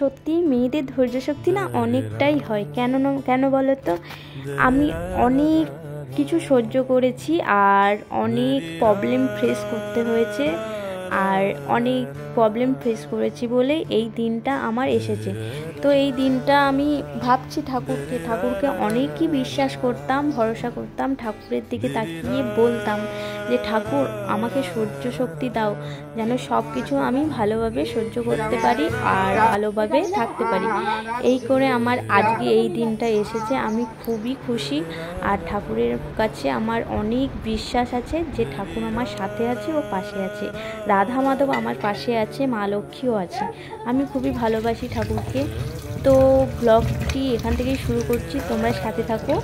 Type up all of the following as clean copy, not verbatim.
সত্যি মেয়েদের ধৈর্য শক্তি না অনেকটাই হয়। কেন বলো তো, আমি অনেক কিছু সহ্য করেছি আর অনেক প্রবলেম ফেস করতে হয়েছে, আর অনেক প্রবলেম ফেস করেছি বলে এই দিনটা আমার এসেছে। তো এই দিনটা আমি ভাবছি ঠাকুরকে অনেকই বিশ্বাস করতাম, ভরসা করতাম, ঠাকুরের দিকে তাকিয়ে বলতাম যে ঠাকুর আমাকে সহ্য শক্তি দাও, যেন সব কিছু আমি ভালোভাবে সহ্য করতে পারি আর ভালোভাবে থাকতে পারি। এই করে আমার আজকে এই দিনটা এসেছে, আমি খুবই খুশি। আর ঠাকুরের কাছে আমার অনেক বিশ্বাস আছে যে ঠাকুর আমার সাথে আছে ও পাশে আছে, রাধা মাধব আমার পাশে আছে, মা লক্ষ্মীও আছে। আমি খুবই ভালোবাসি ঠাকুরকে। তো ব্লগটি এখান থেকেই শুরু করছি, তোমরা সাথে থাকো।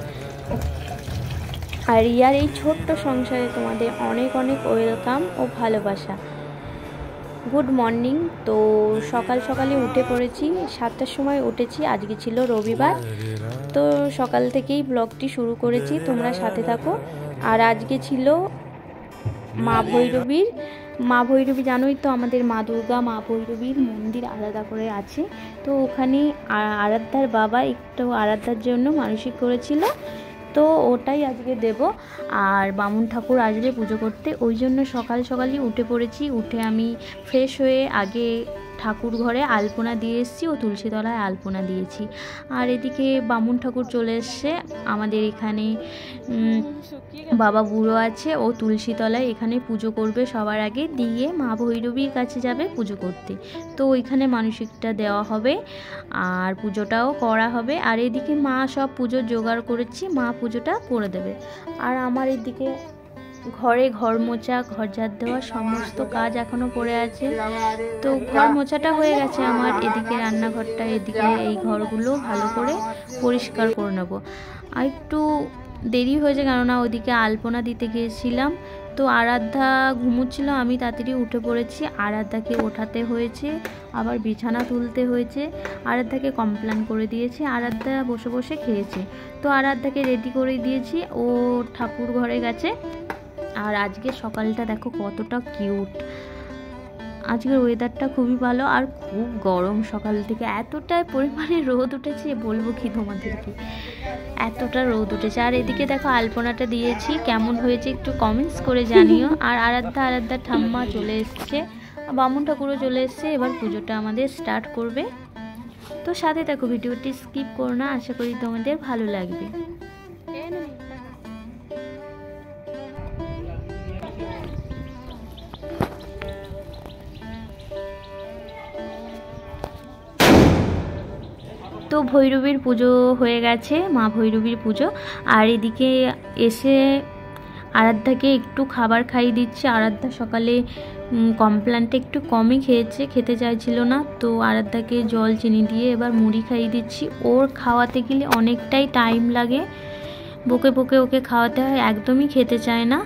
আর রিয়ার এই ছোট্ট সংসারে তোমাদের অনেক অনেক ওয়েলকাম ও ভালোবাসা। Good morning. তো সকালে উঠে পড়েছি, 7টার সময় উঠেছি, আজকে ছিল রবিবার। তো সকাল থেকেই ব্লগটি শুরু করেছি, তোমরা সাথে থাকো। আর আজকে ছিল মা ভৈরবী, জানোই তো আমাদের মা দুর্গা মা ভৈরবীর মন্দির আলাদা করে আছে। তো ওখানে আরাধ্যার বাবা একটু আরাধ্যার জন্য মানসিক করেছিল, তো ওটাই আজকে দেব। আর বামুন ঠাকুর আসবে পুজো করতে, ওই জন্য সকালই উঠে পড়েছি। উঠে আমি ফ্রেশ হয়ে আগে ঠাকুর ঘরে আলপনা দিয়ে এসেছি ও তুলসী তলায় আলপনা দিয়েছি। আর এদিকে বামুন ঠাকুর চলে এসছে। আমাদের এখানে বাবা বুড়ো আছে, ও তুলসী তলায় এখানে পুজো করবে সবার আগে, দিয়ে মা ভৈরবীর কাছে যাবে পুজো করতে। তো ওইখানে মানসিকটা দেওয়া হবে আর পুজোটাও করা হবে। আর এদিকে মা সব পুজোর জোগাড় করেছি, মা পুজোটা করে দেবে। আর আমার এদিকে ঘর মোছা, ঘর ঝাড় দেওয়া সমস্ত কাজ এখনো পড়ে আছে। তো ঘর মোছাটা হয়ে গেছে আমার, এদিকে রান্নাঘরটা, এদিকে এই ঘরগুলো ভালো করে পরিষ্কার করে নেব। আর একটু দেরি হয়েছে কেননা ওদিকে আলপনা দিতে গিয়েছিলাম। তো আরাধ্যা ঘুমোচ্ছিল, আমি তাড়াতাড়ি উঠে পড়েছি। আরাধ্যাকে ওঠাতে হয়েছে, আবার বিছানা তুলতে হয়েছে। আরাধ্যাকে কমপ্লেন করে দিয়েছি, আরাধ্যা বসে বসে খেয়েছে। তো আরাধ্যাকে রেডি করে দিয়েছি, ও ঠাকুর ঘরে গেছে। আর আজকে সকালটা দেখো কতটা কিউট। আজকের ওয়েদারটা খুবই ভালো আর খুব গরম, সকাল থেকে এতটাই পরিমাণে রোদ উঠেছে বলবো কি তোমাদেরকে, এতটা রোদ উঠেছে। আর এদিকে দেখো আলপনাটা দিয়েছি, কেমন হয়েছে একটু কমেন্টস করে জানিও। আর আরাধ্যা ঠাম্মা চলে এসছে, বামুন ঠাকুরও চলে এসছে। এবার পুজোটা আমাদের স্টার্ট করবে। তো সাথে দেখো, ভিডিওটি স্কিপ করো না, আশা করি তোমাদের ভালো লাগবে। তো ভৈরবীর পুজো হয়ে গেছে, মা ভৈরবীর পুজো। আর এদিকে এসে আরাধ্যাকে একটু খাবার খাইয়ে দিচ্ছে। আরাধ্যা সকালে কমপ্লেনটা একটু কমই খেতে চাইছিল না, তো আরাধ্যাকে জল চিনি দিয়ে এবার মুড়ি খাইয়ে দিচ্ছি। ওর খাওয়াতে গেলে অনেকটাই টাইম লাগে, বকে ওকে খাওয়াতে হয়, একদমই খেতে চায় না।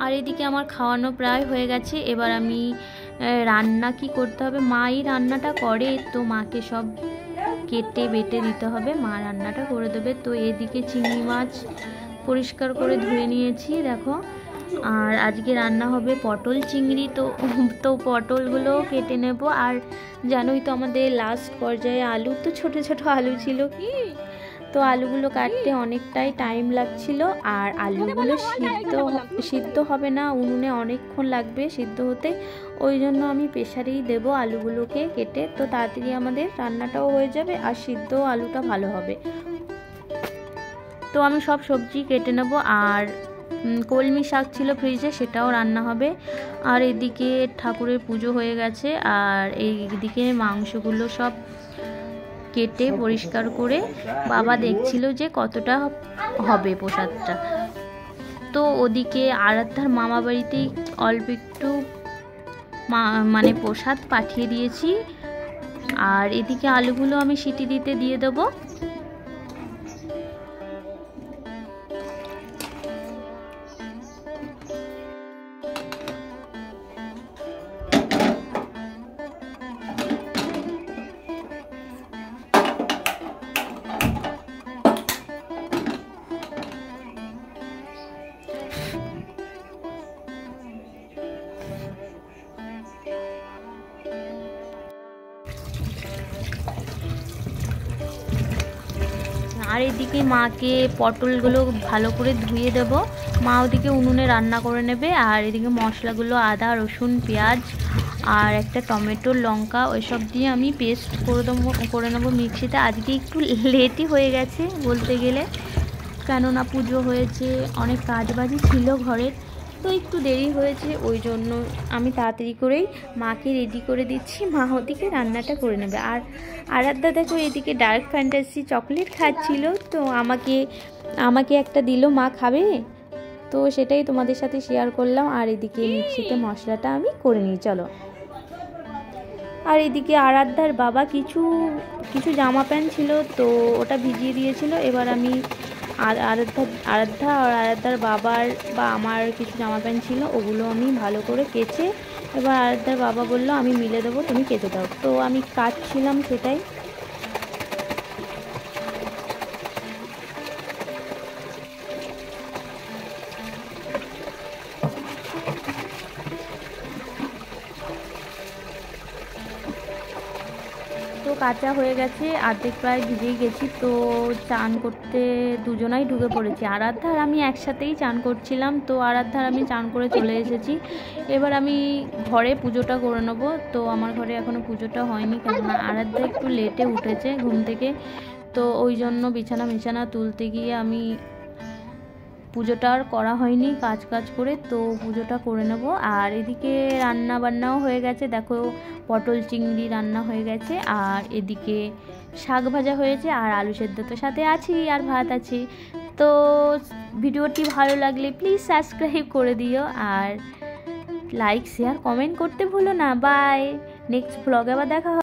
আর এদিকে আমার খাওয়ানো প্রায় হয়ে গেছে। এবার আমি রান্না কি করতে হবে, মাই রান্নাটা করে, তো মাকে সব কেটে বেটে দিতে হবে, মা রান্নাটা করে দেবে। তো এদিকে চিংড়ি মাছ পরিষ্কার করে ধুয়ে নিয়েছি দেখো। আর আজকে রান্না হবে পটল চিংড়ি। তো পটলগুলো কেটে নেব। আর জানোই তো আমাদের লাস্ট পর্যায়ে আলু, তো ছোট আলু ছিল, তো আলুগুলো কাটতে অনেকটাই টাইম লাগছিল। আর আলুগুলো সিদ্ধ হবে না, উনুনে অনেকক্ষণ লাগবে সিদ্ধ হতে, ওই জন্য আমি প্রেসারেই দেব আলুগুলোকে কেটে। তো তাড়াতাড়ি আমাদের রান্নাটাও হয়ে যাবে আর সিদ্ধ আলুটা ভালো হবে। তো আমি সব সবজি কেটে নেব। আর কলমি শাক ছিল ফ্রিজে, সেটাও রান্না হবে। আর এদিকে ঠাকুরের পুজো হয়ে গেছে। আর এইদিকে মাংসগুলো সব কেটে পরিষ্কার করে বাবা দেখছিল যে কতটা হবে প্রসাদটা। তো ওদিকে আরাধ্যার মামা বাড়িতেই অল্প একটু মানে প্রসাদ পাঠিয়ে দিয়েছি। আর এদিকে আলুগুলো আমি সিটি দিতে দিয়ে দেবো। আর এদিকে মাকে পটলগুলো ভালো করে ধুয়ে দেব। মা ওদিকে উনুনে রান্না করে নেবে, আর এদিকে মশলাগুলো আদা রসুন পেঁয়াজ আর একটা টমেটো লঙ্কা ওইসব দিয়ে আমি পেস্ট করে নেবো মিক্সিতে। আজকে একটু লেটই হয়ে গেছে বলতে গেলে, কেননা পুজো হয়েছে, অনেক কাজবাজি ছিল ঘরের, তো একটু দেরি হয়েছে। ওই জন্য আমি তাড়াতাড়ি করেই মাকে রেডি করে দিচ্ছি, মা ওদিকে রান্নাটা করে নেবে। আর আরাধ্যা দেখো এদিকে ডার্ক ফ্যান্টাসি চকলেট খাচ্ছিল, তো আমাকে একটা দিল, মা খাবে, তো সেটাই তোমাদের সাথে শেয়ার করলাম। আর এদিকে মিক্সিতে মশলাটা আমি করে নিই, চলো। আর এদিকে আরাধ্যার বাবা কিছু জামা প্যান্ট ছিল, তো ওটা ভিজিয়ে দিয়েছিল। এবার আমি আরাধ্যা আর আরাধ্যার বাবার বা আমার কিছু জামা প্যান্ট ছিল, ওগুলো আমি ভালো করে কেচে, এবার আরাধ্যার বাবা বললো আমি মিলে দেবো, তুমি কেচে দাও, তো আমি কাচছিলাম সেটাই। তো কাঁচা হয়ে গেছে, অর্ধেক প্রায় ভিজেই গেছি। তো চান করতে দুজনাই ঢুকে পড়েছি, আরাধ্যা আর আমি একসাথেই চান করছিলাম। তো আরাধ্যা আর আমি চান করে চলে এসেছি। এবার আমি ঘরে পুজোটা করে নেবো। তো আমার ঘরে এখনও পুজোটা হয়নি, কেননা আরাধ্যা একটু লেটে উঠেছে ঘুম থেকে, তো ওই জন্য বিছানা তুলতে গিয়ে আমি পুজোটা আর করা হয়নি কাজ করে, তো পুজোটা করে নেব। আর এদিকে রান্না বান্নাও হয়ে গেছে, দেখো পটল চিংড়ি রান্না হয়ে গেছে, আর এদিকে শাক ভাজা হয়েছে, আর আলু সেদ্ধ তো সাথে আছেই, আর ভাত আছে। তো ভিডিওটি ভালো লাগলে প্লিজ সাবস্ক্রাইব করে দিও, আর লাইক শেয়ার কমেন্ট করতে ভুলো না। বাই, নেক্সট ব্লগে আবার দেখা হবে।